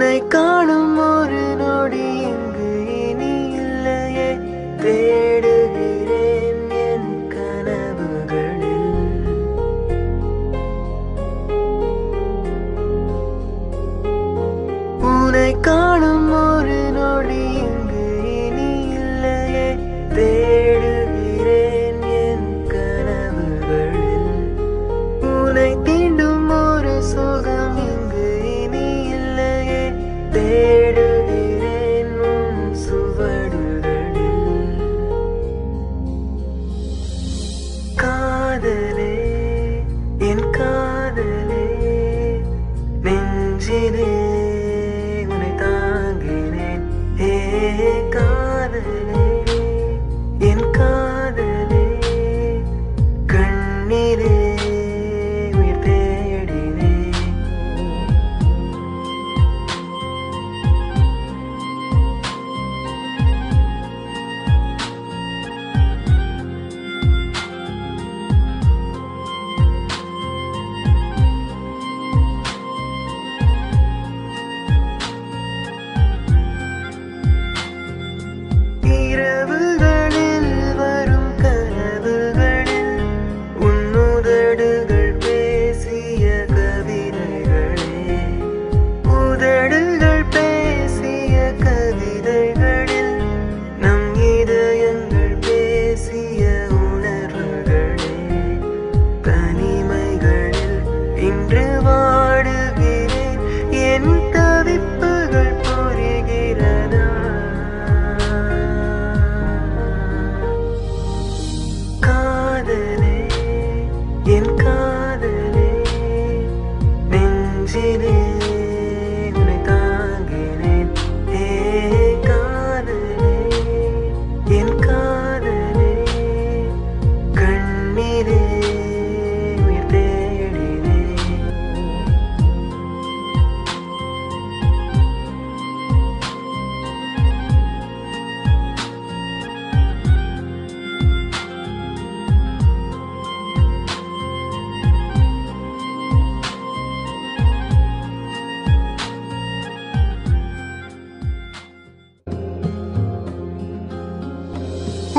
உன்னை காணும் ஒரு நொடி இங்கு இனி இல்லையே. தேடுகிறேன் என் கனவுகளில். உன்னை காணும் ஒரு நொடி இங்கு இனி இல்லையே. தேடுகிறேன் என் கனவுகளில். உன்னை தீண்டும் ஒரு சுகம் இங்கு இனி இல்லையே. தேடுகிறேன் உன் சுவடுகளில். காதலே என் காதலே, நெஞ்சிலே உன்னை தாங்கினேன். ஏ காதலே என் காதலே, கண்ணீரே உயிர் தேடினேன். இரவுகளில் வரும் கனவுகளில் உன்னுதடுகள் பேசிய கவிதைகளே. உதடுகள் பேசிய கவிதைகளில் நம் இதயங்கள் பேசிய உணர்வுகளே. தனிமைகளில் இன்று வாடுகிறேன், என் தவிப்புகள் புரிகிறதா? காதலே என் காதலே, நெஞ்சிலே உன்னை தாங்கினேன். ஏ காதலே என் காதலே, கண்ணீரே உயிர் தேடினேன்.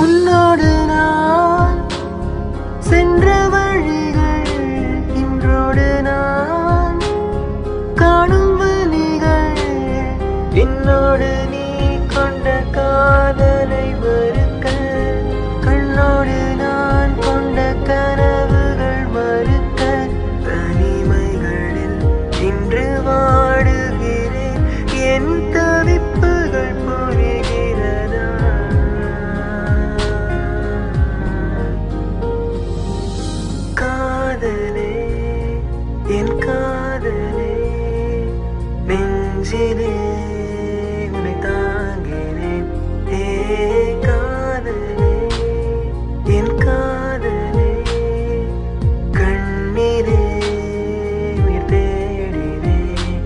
உன்னோடு நான் சென்ற வழிகள், இன்றோடு நான் காணும் வழிகள். என்னோடு நீ கொண்ட காதலை மறுக்க, கண்ணோடு நான் கொண்ட கனவுகள் மறுக்க. தனிமைகளில் இன்று வாடுகிறேன், என் தவிப்புகள் புரிகிறதா? காதலே என் காதலே, நெஞ்சிலே உன்னை தாங்கினேன். ஏ காதலே என் காதலே, கண்ணீரே உயிர் தேடினேன்.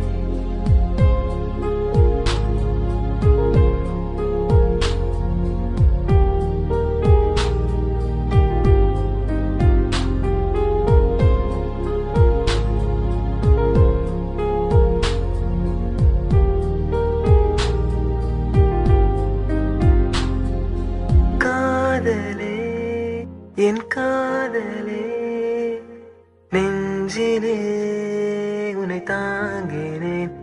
காதலே என் காதலே, நெஞ்சிலே உன்னை தாங்கினேன்.